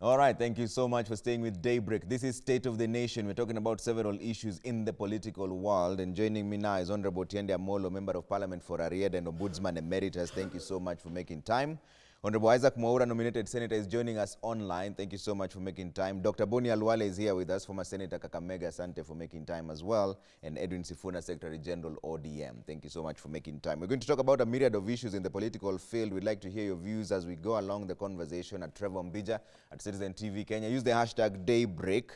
All right, thank you so much for staying with Daybreak. This is State of the Nation. We're talking about several issues in the political world. And joining me now is Honorable Tiende Amolo, Member of Parliament for Aried and Ombudsman Emeritus. Thank you so much for making time. Honorable Isaac Mwaura, nominated Senator, is joining us online. Thank you so much for making time. Dr. Boni Alwale is here with us, former Senator Kakamega. Asante for making time as well. And Edwin Sifuna, Secretary General, ODM. Thank you so much for making time. We're going to talk about a myriad of issues in the political field. We'd like to hear your views as we go along the conversation at Trevor Mbija, at Citizen TV Kenya. Use the hashtag Daybreak.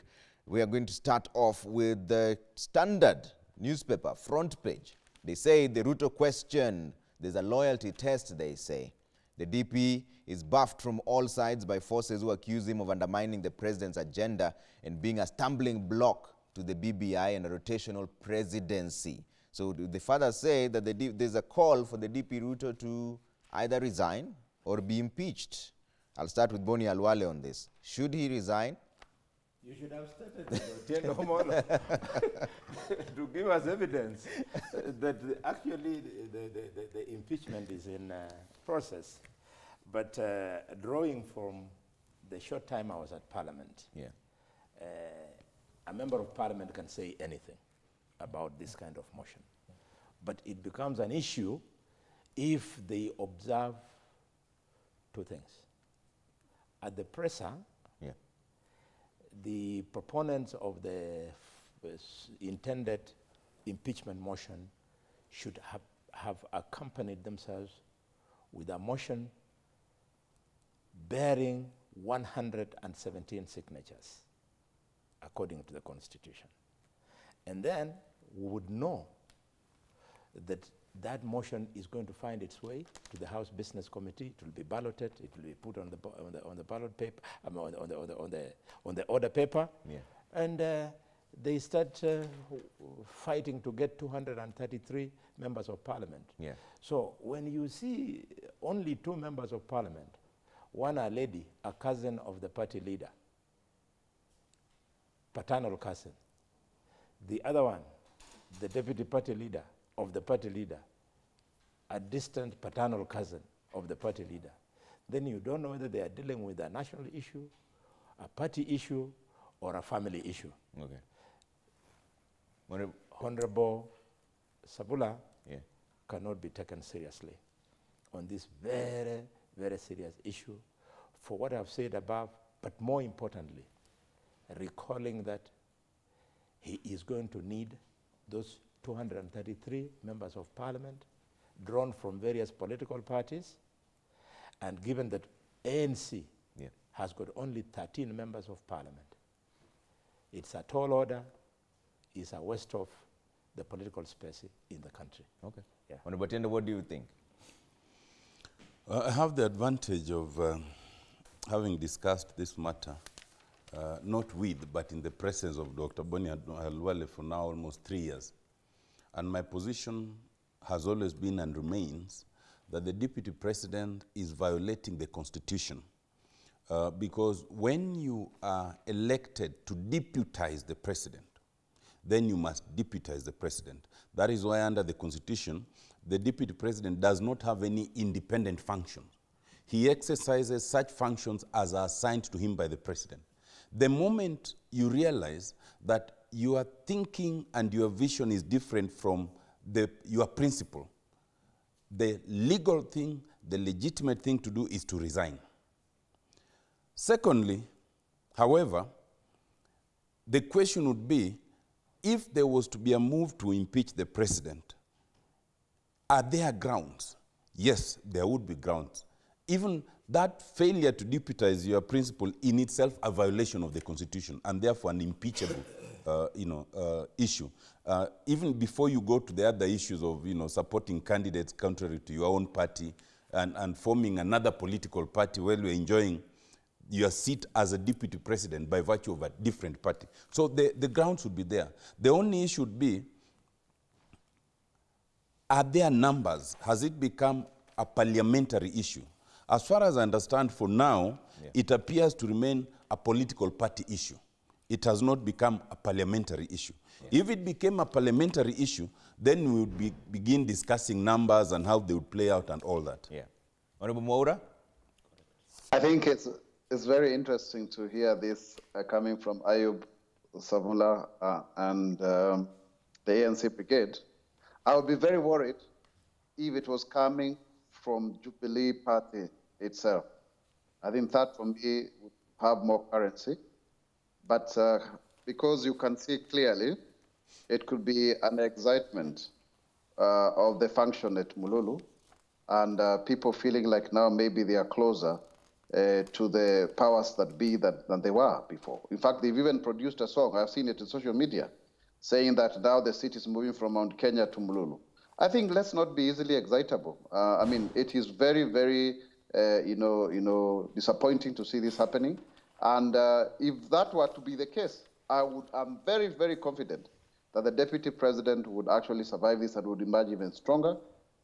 We are going to start off with the Standard newspaper, front page. They say the Ruto question, there's a loyalty test, they say. The DP is buffed from all sides by forces who accuse him of undermining the president's agenda and being a stumbling block to the BBI and a rotational presidency. So the father say that there's a call for the DP Ruto to either resign or be impeached. I'll start with Boni Alwale on this. Should he resign? You should have started with Tiende Amolo to give us evidence that actually the impeachment is in process. But drawing from the short time I was at Parliament, a member of Parliament can say anything about this kind of motion. But it becomes an issue if they observe two things. At the presser, the proponents of the intended impeachment motion should have accompanied themselves with a motion bearing 117 signatures, according to the Constitution. And then we would know that that motion is going to find its way to the House Business Committee. It will be balloted. It will be put on the ballot paper, on the order paper, and they start fighting to get 233 members of Parliament. So when you see only 2 members of Parliament, one a lady, a cousin of the party leader, paternal cousin, the other one, the deputy party leader of the party leader, a distant paternal cousin of the party leader, then you don't know whether they are dealing with a national issue, a party issue, or a family issue. Honorable Sabula cannot be taken seriously on this very, very serious issue for what I've said above, but more importantly, recalling that he is going to need those 233 members of Parliament drawn from various political parties, and given that ANC has got only 13 members of Parliament, it's a tall order, it's a waste of the political space in the country. Honorable Tiende, what do you think? I have the advantage of having discussed this matter, not with, but in the presence of Dr. Boni Alwale for now almost 3 years. And my position has always been and remains that the Deputy President is violating the Constitution. Because when you are elected to deputize the President, then you must deputize the President. That is why under the Constitution, the Deputy President does not have any independent functions. He exercises such functions as are assigned to him by the President. The moment you realize that your thinking and your vision is different from your principle, the legal thing, the legitimate thing to do is to resign. Secondly, however, the question would be, if there was to be a move to impeach the President, are there grounds? Yes, there would be grounds. Even that failure to deputize your principle in itself a violation of the Constitution, and therefore an impeachable issue. Even before you go to the other issues of supporting candidates contrary to your own party and forming another political party while you're enjoying your seat as a deputy president by virtue of a different party. So the grounds would be there. The only issue would be, are there numbers? Has it become a parliamentary issue? As far as I understand, for now, it appears to remain a political party issue. It has not become a parliamentary issue. If it became a parliamentary issue, then we would begin discussing numbers and how they would play out and all that. Honorable Mwaura? I think it's It's very interesting to hear this coming from Ayub Savula and the ANC brigade. I would be very worried if it was coming from Jubilee Party itself. I think that for me would have more currency. But because you can see clearly, it could be an excitement of the function at Mululu, and people feeling like now maybe they are closer to the powers that be than they were before. In fact, they've even produced a song, I've seen it in social media, saying that now the city is moving from Mount Kenya to Mululu. I think let's not be easily excitable. I mean, it is very, very, disappointing to see this happening. And if that were to be the case, I'm very, very confident that the deputy president would actually survive this and would emerge even stronger.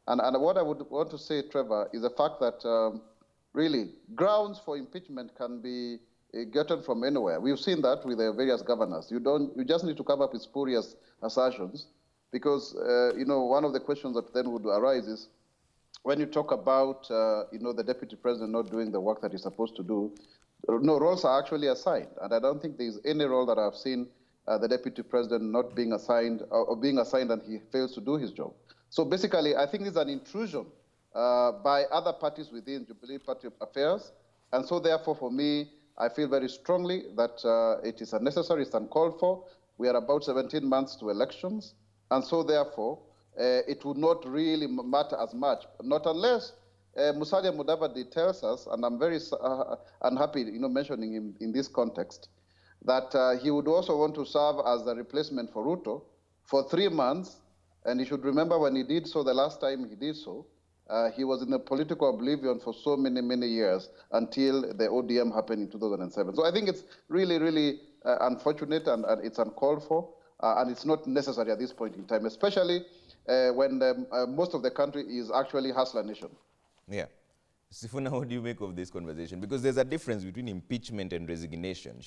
And what I would want to say, Trevor, is the fact that really grounds for impeachment can be gotten from anywhere. We've seen that with the various governors. You just need to come up with spurious assertions, because one of the questions that then would arise is when you talk about the deputy president not doing the work that he's supposed to do. No, roles are actually assigned, and I don't think there's any role that I've seen the deputy president not being assigned or being assigned and he fails to do his job. So basically, I think it's an intrusion by other parties within Jubilee Party affairs. And so therefore, for me, I feel very strongly that it is unnecessary, it's uncalled for. We are about 17 months to elections. And so therefore, it would not really matter as much, not unless Musalia Mudavadi tells us, and I'm very unhappy mentioning him in this context, that he would also want to serve as a replacement for Ruto for 3 months. And you should remember when he did so the last time he did so, he was in a political oblivion for so many, many years until the ODM happened in 2007. So I think it's really, really unfortunate and it's uncalled for, and it's not necessary at this point in time, especially when most of the country is actually hustler nation. Yeah. Sifuna, what do you make of this conversation? Because there's a difference between impeachment and resignation.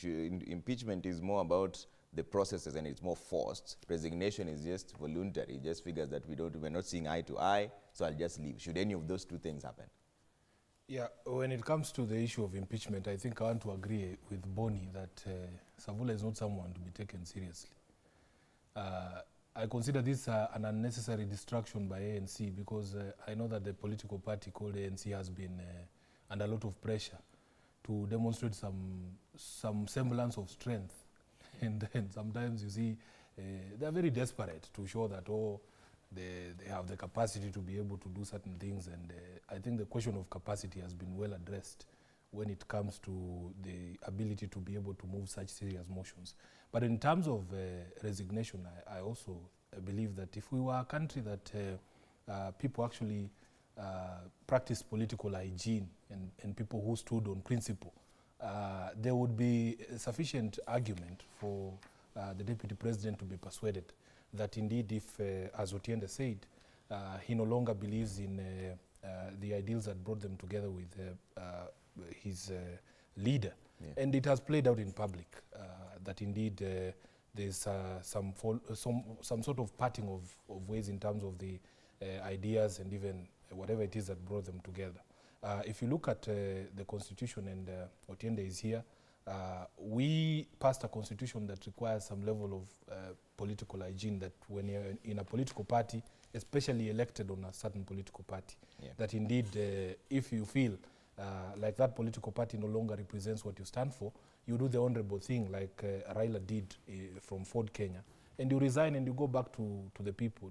Impeachment is more about the processes and it's more forced. Resignation is just voluntary. It just figures that we're not seeing eye to eye, so I'll just leave. Should any of those two things happen? Yeah, when it comes to the issue of impeachment, I think I want to agree with Boni that Savula is not someone to be taken seriously. I consider this an unnecessary distraction by ANC because I know that the political party called ANC has been under a lot of pressure to demonstrate some semblance of strength. And then sometimes you see they're very desperate to show that, they have the capacity to be able to do certain things. And I think the question of capacity has been well addressed when it comes to the ability to be able to move such serious motions. But in terms of resignation, I also believe that if we were a country that people actually practice political hygiene and people who stood on principle, there would be a sufficient argument for the deputy president to be persuaded that indeed if, as Otiende said, he no longer believes in the ideals that brought them together with his leader. Yeah. And it has played out in public that indeed there's some sort of parting of ways in terms of the ideas and even whatever it is that brought them together. If you look at the constitution, and Otiende is here, we passed a constitution that requires some level of political hygiene, that when you're in a political party, especially elected on a certain political party, yeah, that indeed if you feel like that political party no longer represents what you stand for, you do the honorable thing like Raila did from Ford Kenya, and you resign and you go back to the people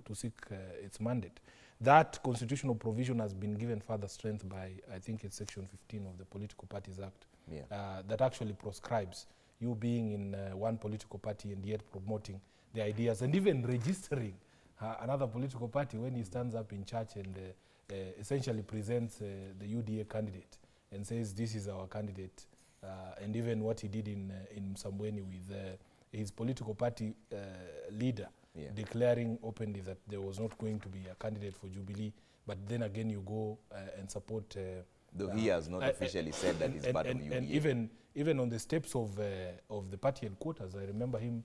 to seek its mandate. That constitutional provision has been given further strength by, I think it's Section 15 of the Political Parties Act, yeah, that actually proscribes you being in one political party and yet promoting the ideas and even registering another political party when he stands up in church and essentially presents the UDA candidate and says, this is our candidate. And even what he did in Msambweni with his political party leader, yeah, declaring openly that there was not going to be a candidate for Jubilee, but then again you go and support... Though he has not officially said that he's part of UDA. And even on the steps of the party headquarters, I remember him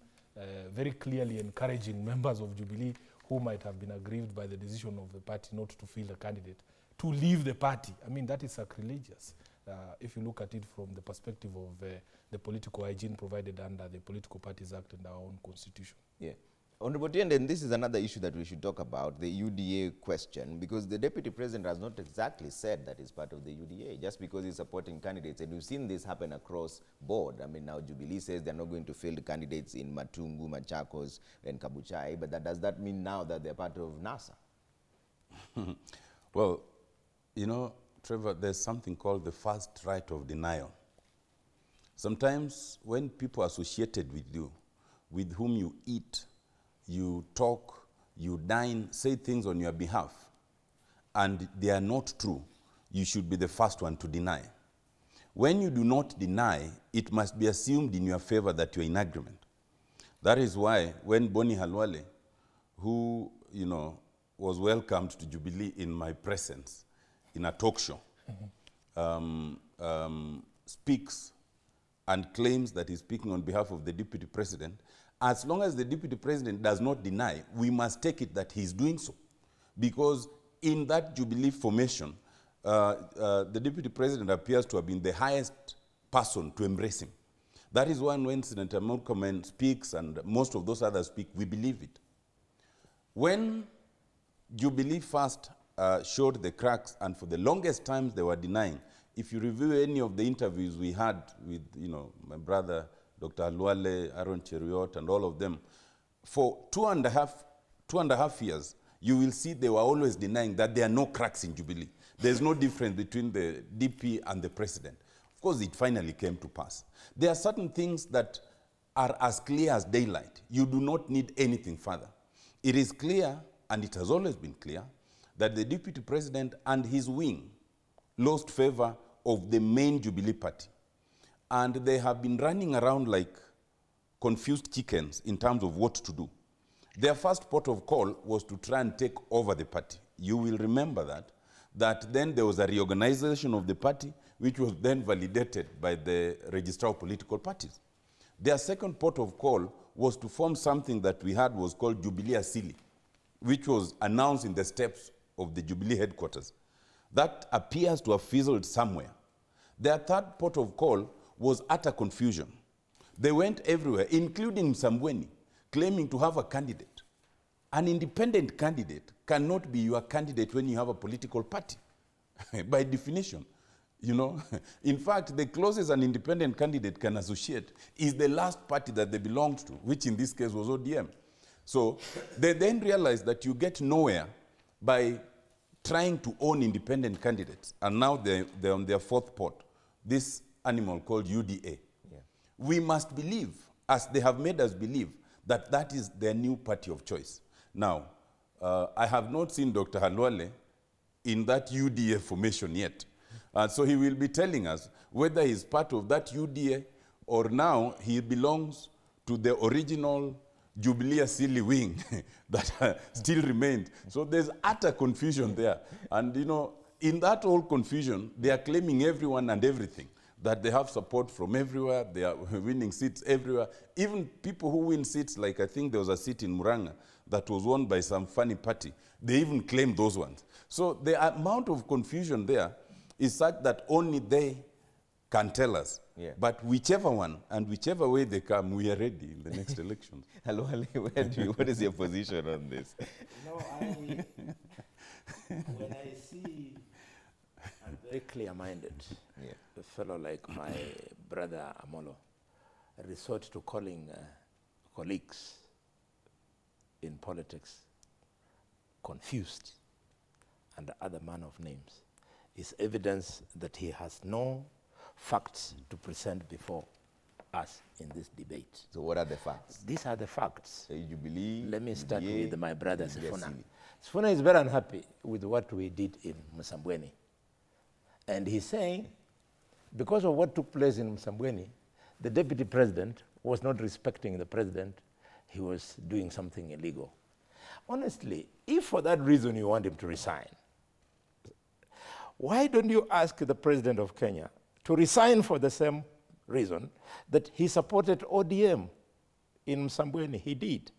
very clearly encouraging members of Jubilee who might have been aggrieved by the decision of the party not to field a candidate to leave the party. I mean, that is sacrilegious. if you look at it from the perspective of the political hygiene provided under the Political Parties Act and our own constitution. Yeah. Honorable Tiende, and this is another issue that we should talk about, the UDA question, because the Deputy President has not exactly said that he's part of the UDA, just because he's supporting candidates. And we've seen this happen across board. I mean, now Jubilee says they're not going to field candidates in Matungu, Machakos, and Kabuchai, but does that mean now that they're part of NASA? Well, you know, Trevor, there's something called the first right of denial. Sometimes when people associated with you, with whom you eat, you talk, you dine, say things on your behalf, and they are not true, you should be the first one to deny. When you do not deny, it must be assumed in your favor that you're in agreement. That is why when Boni Halwale, who, you know, was welcomed to Jubilee in my presence in a talk show, speaks and claims that he's speaking on behalf of the Deputy President, as long as the Deputy President does not deny, we must take it that he's doing so. Because in that Jubilee formation, the Deputy President appears to have been the highest person to embrace him. That is why when Senator Murkomen speaks and most of those others speak, we believe it. When Jubilee first showed the cracks, and for the longest time they were denying, if you review any of the interviews we had with, you know, my brother, Dr. Halwale, Aaron Cheruiyot, and all of them, for two and a half years, you will see they were always denying that there are no cracks in Jubilee. There's no difference between the DP and the president. Of course, it finally came to pass. There are certain things that are as clear as daylight. You do not need anything further. It is clear, and it has always been clear, that the Deputy President and his wing lost favor of the main Jubilee party. And they have been running around like confused chickens in terms of what to do. Their first port of call was to try and take over the party. You will remember that then there was a reorganization of the party, which was then validated by the Registrar of Political Parties. Their second port of call was to form something that we had was called Jubilee Asili, which was announced in the steps of the Jubilee headquarters. That appears to have fizzled somewhere. Their third port of call was utter confusion. They went everywhere, including Msambweni, claiming to have a candidate. An independent candidate cannot be your candidate when you have a political party, by definition. You know, in fact, the closest an independent candidate can associate is the last party that they belonged to, which in this case was ODM. So they then realized that you get nowhere by trying to own independent candidates. And now they're on their fourth port, this animal called UDA. Yeah. We must believe, as they have made us believe, that that is their new party of choice. Now, I have not seen Dr. Halwale in that UDA formation yet. So he will be telling us whether he's part of that UDA or now he belongs to the original Jubilee Asili wing that still remained. So there's utter confusion there. And, you know, in that whole confusion, they are claiming everyone and everything, that they have support from everywhere, they are winning seats everywhere. Even people who win seats, like I think there was a seat in Muranga that was won by some funny party, they even claim those ones. So the amount of confusion there is such that only they can tell us. Yeah. But whichever one and whichever way they come, we are ready in the next elections. Halwale, what is your position on this? No, when I see a very clear-minded a fellow like my brother Amolo resort to calling colleagues in politics confused and other man of names, is evidence that he has no facts to present before us in this debate. So what are the facts? These are the facts. Jubilee. Let me start with my brother Sifuna. Asili. Sifuna is very unhappy with what we did in Msambweni. And he's saying, because of what took place in Msambweni, the deputy president was not respecting the president. He was doing something illegal. Honestly, if for that reason you want him to resign, why don't you ask the president of Kenya to resign for the same reason that he supported ODM in Msambweni? He did.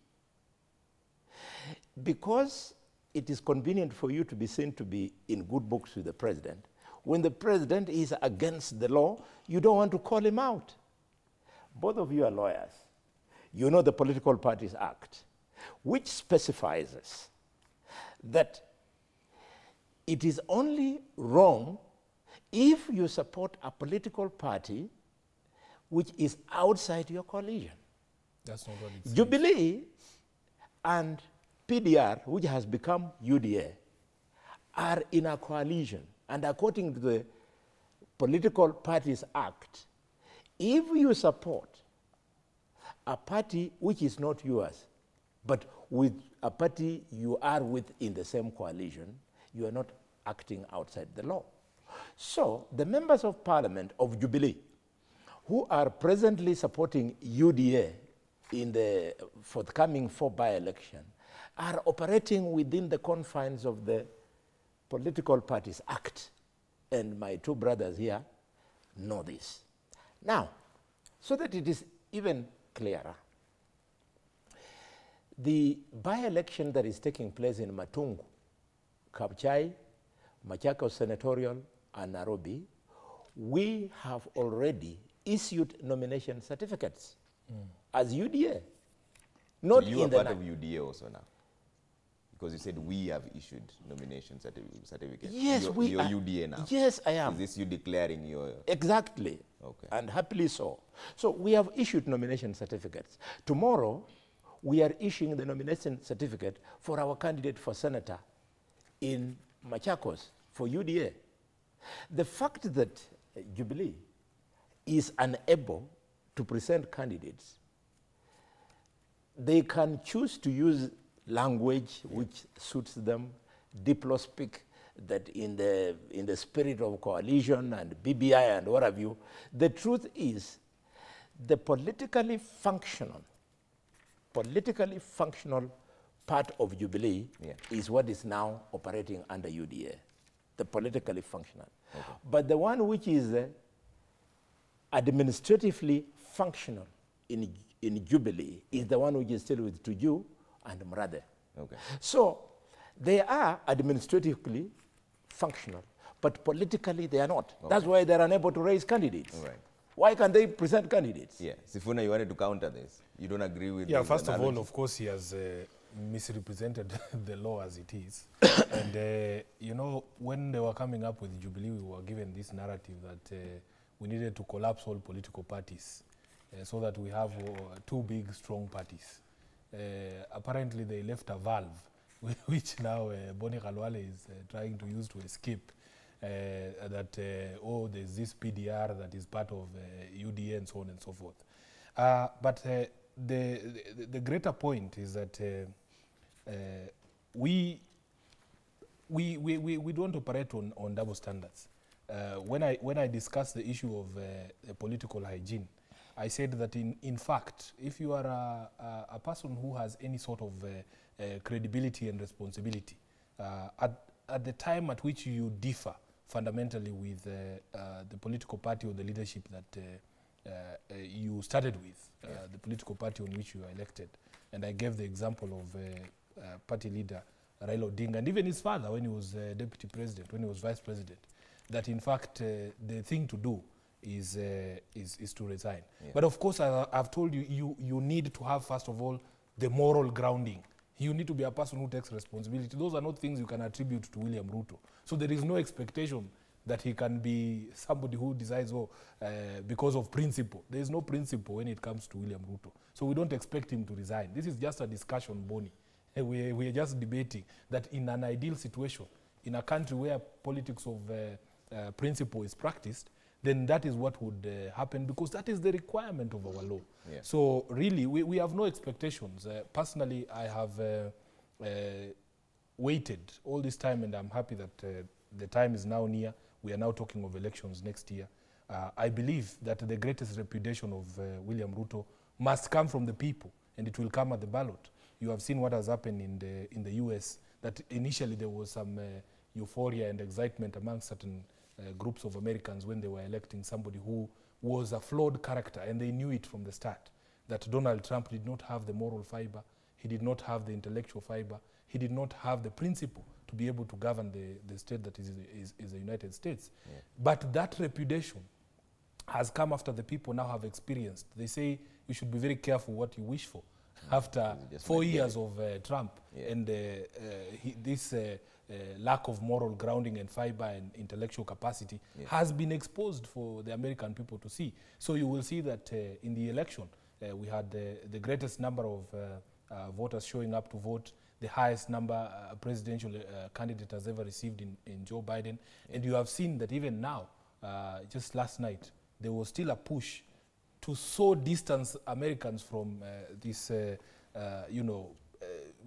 Because it is convenient for you to be seen to be in good books with the president, when the president is against the law, you don't want to call him out. Both of you are lawyers. You know the Political Parties Act, which specifies that it is only wrong if you support a political party which is outside your coalition. That's not what it says. Jubilee and PDR, which has become UDA, are in a coalition. And according to the Political Parties Act, if you support a party which is not yours, but with a party you are with in the same coalition, you are not acting outside the law. So the members of parliament of Jubilee, who are presently supporting UDA in the forthcoming by-election, are operating within the confines of the Political Parties Act. And my two brothers here know this. Now, so that it is even clearer, the by-election that is taking place in Matungu, Kabuchai, Machakos Senatorial, and Nairobi, we have already issued nomination certificates as UDA. Not So you are in the part of UDA also now? Because you said we have issued nomination certificates. Yes, you're UDA now. Yes, I am. Is this you declaring your... Exactly. Okay. And happily so. So we have issued nomination certificates. Tomorrow, we are issuing the nomination certificate for our candidate for senator in Machakos for UDA. The fact that Jubilee is unable to present candidates, they can choose to use language which suits them, diplo speak, that in the spirit of coalition and BBI and what have you. The truth is, the politically functional part of Jubilee is what is now operating under UDA, the politically functional. Okay. But the one which is administratively functional in Jubilee is the one which is still with Tuju and Mrade. Okay. So they are administratively functional, but politically they are not. Okay. That's why they're unable to raise candidates. All right. Why can't they present candidates? Yeah. Sifuna, you wanted to counter this. You don't agree with Yeah, this first of analogy? all, of course, he has misrepresented the law as it is. And, you know, when they were coming up with Jubilee, we were given this narrative that we needed to collapse all political parties so that we have two big, strong parties. Apparently, they left a valve, which now Boni Khalwale is trying to use to escape. That, oh, there's this PDR that is part of UDA and so on and so forth. But the greater point is that we don't operate on double standards. When I discussed the issue of political hygiene, I said that in fact, if you are a person who has any sort of credibility and responsibility, at the time at which you differ fundamentally with the political party or the leadership that you started with, the political party on which you were elected. And I gave the example of party leader Raila Odinga, and even his father when he was deputy president, when he was vice president, that in fact the thing to do is to resign. Yeah. But of course, I've told you, you need to have, first of all, the moral grounding. You need to be a person who takes responsibility. Those are not things you can attribute to William Ruto. So there is no expectation that he can be somebody who decides, because of principle. There is no principle when it comes to William Ruto. So we don't expect him to resign. This is just a discussion, Boni. We are just debating that in an ideal situation, in a country where politics of principle is practiced, then that is what would happen, because that is the requirement of our law. Yeah. So really, we have no expectations. Personally, I have waited all this time, and I'm happy that the time is now near. We are now talking of elections next year. I believe that the greatest repudiation of William Ruto must come from the people, and it will come at the ballot. You have seen what has happened in the US, that initially there was some euphoria and excitement among certain groups of Americans when they were electing somebody who was a flawed character, and they knew it from the start, that Donald Trump did not have the moral fiber, he did not have the intellectual fiber, he did not have the principle to be able to govern the state that is the United States. Yeah. But that reputation has come after the people now have experienced. They say you should be very careful what you wish for. After 4 years of Trump and this lack of moral grounding and fiber and intellectual capacity has been exposed for the American people to see. So you will see that in the election, we had the greatest number of voters showing up to vote, the highest number a presidential candidate has ever received in Joe Biden. And you have seen that even now, just last night, there was still a push to so distance Americans from this,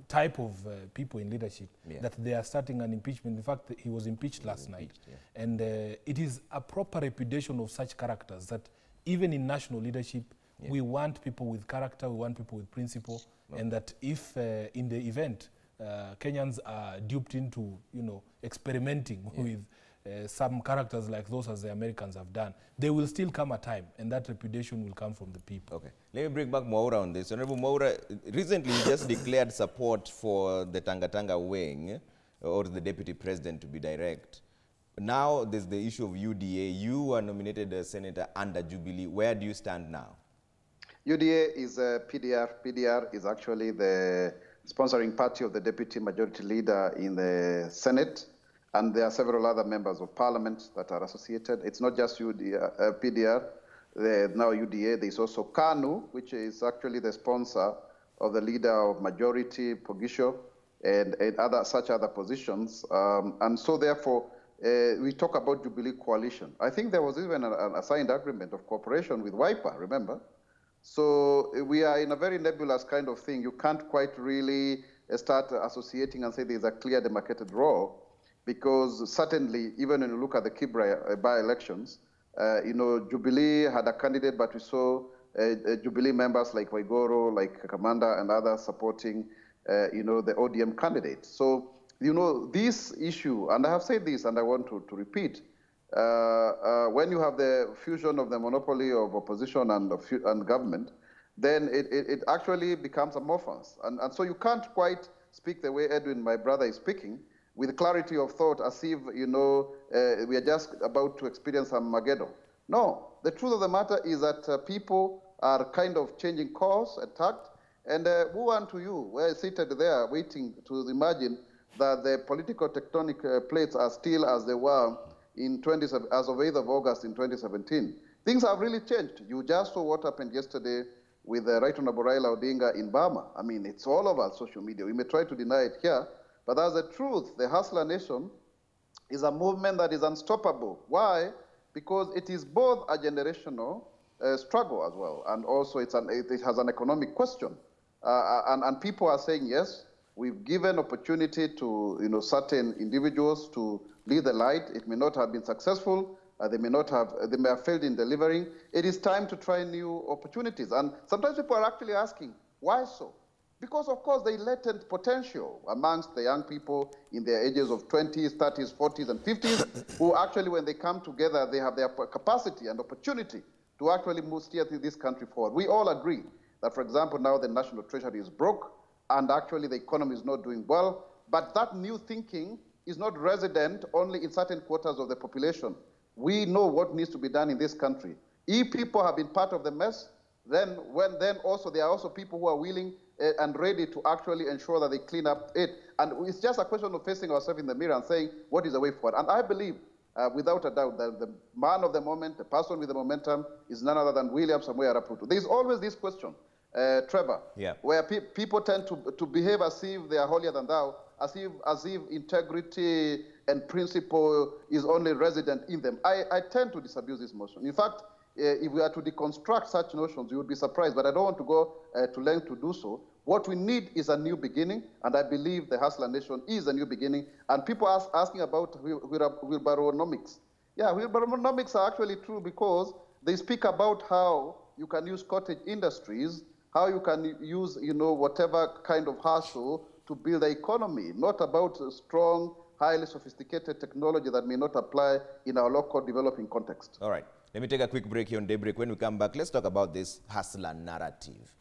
type of people in leadership, that they are starting an impeachment. In fact, he was impeached last night. And it is a proper repudiation of such characters that even in national leadership, we want people with character, we want people with principle, and that if in the event Kenyans are duped into, experimenting with some characters like those as the Americans have done, there will still come a time, and that repudiation will come from the people. Okay. Let me bring back Mwaura on this. Honorable Mwaura, recently you just declared support for the Tangatanga wing, or the deputy president to be direct. Now there's the issue of UDA. You were nominated as senator under Jubilee. Where do you stand now? UDA is PDR. PDR is actually the sponsoring party of the deputy majority leader in the Senate. And there are several other members of parliament that are associated. It's not just PDR, now UDA. There's also KANU, which is actually the sponsor of the leader of majority, Pogisho, and such other positions. And so therefore, we talk about Jubilee coalition. I think there was even a signed agreement of cooperation with Wiper, remember? So we are in a very nebulous kind of thing. You can't quite really start associating and say there's a clear demarcated role. Because certainly, even when you look at the Kibra by-elections, Jubilee had a candidate, but we saw Jubilee members like Waigoro, like Kamanda, and others supporting, the ODM candidate. So, this issue, and I have said this, and I want to repeat, when you have the fusion of the monopoly of opposition and government, then it actually becomes amorphous. And so you can't quite speak the way Edwin, my brother, is speaking, with clarity of thought, as if, we are just about to experience Armageddon. No, the truth of the matter is that people are kind of changing course and tact, and who unto you, we're seated there waiting to imagine that the political tectonic plates are still as they were as of 8th of August in 2017. Things have really changed. You just saw what happened yesterday with Right Honorable Raila Odinga in Burma. I mean, it's all over social media. We may try to deny it here, but that's the truth. The Hustler Nation is a movement that is unstoppable. Why? Because it is both a generational struggle as well, and also it has an economic question. And people are saying, yes, we've given opportunity to certain individuals to lead the light. It may not have been successful. They may have failed in delivering. It is time to try new opportunities. And sometimes people are actually asking, why so? Because, of course, the latent potential amongst the young people in their ages of 20s, 30s, 40s, and 50s, who actually, when they come together, they have their capacity and opportunity to actually steer this country forward. We all agree that, for example, now the national treasury is broke, and actually the economy is not doing well, but that new thinking is not resident only in certain quarters of the population. We know what needs to be done in this country. If people have been part of the mess, then also there are also people who are willing and ready to actually ensure that they clean up it. And it's just a question of facing ourselves in the mirror and saying, what is the way forward? And I believe, without a doubt, that the man of the moment, the person with the momentum, is none other than William Samoei Arap Ruto. There's always this question, Trevor, where people tend to behave as if they are holier than thou, as if integrity and principle is only resident in them. I tend to disabuse this notion. In fact, if we are to deconstruct such notions, you would be surprised, but I don't want to go to length to do so. What we need is a new beginning, and I believe the Hustler Nation is a new beginning. And people are asking about wheelbarrownomics. Yeah, wheelbarrownomics are actually true because they speak about how you can use cottage industries, how you can use, whatever kind of hustle to build the economy, not about strong, highly sophisticated technology that may not apply in our local developing context. All right. Let me take a quick break here on Daybreak. When we come back, let's talk about this hustler narrative.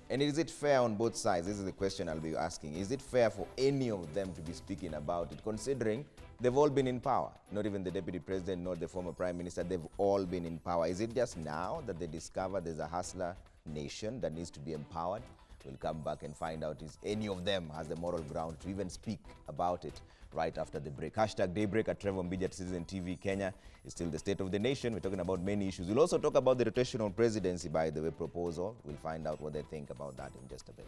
And is it fair on both sides? This is the question I'll be asking. Is it fair for any of them to be speaking about it, considering they've all been in power? Not even the deputy president, nor the former prime minister, they've all been in power. Is it just now that they discover there's a hustler nation that needs to be empowered? We'll come back and find out if any of them has the moral ground to even speak about it right after the break. Hashtag Daybreak at Trevor Mbidi at Citizen TV Kenya is still the state of the nation. We're talking about many issues. We'll also talk about the rotational presidency, by the way, proposal. We'll find out what they think about that in just a bit.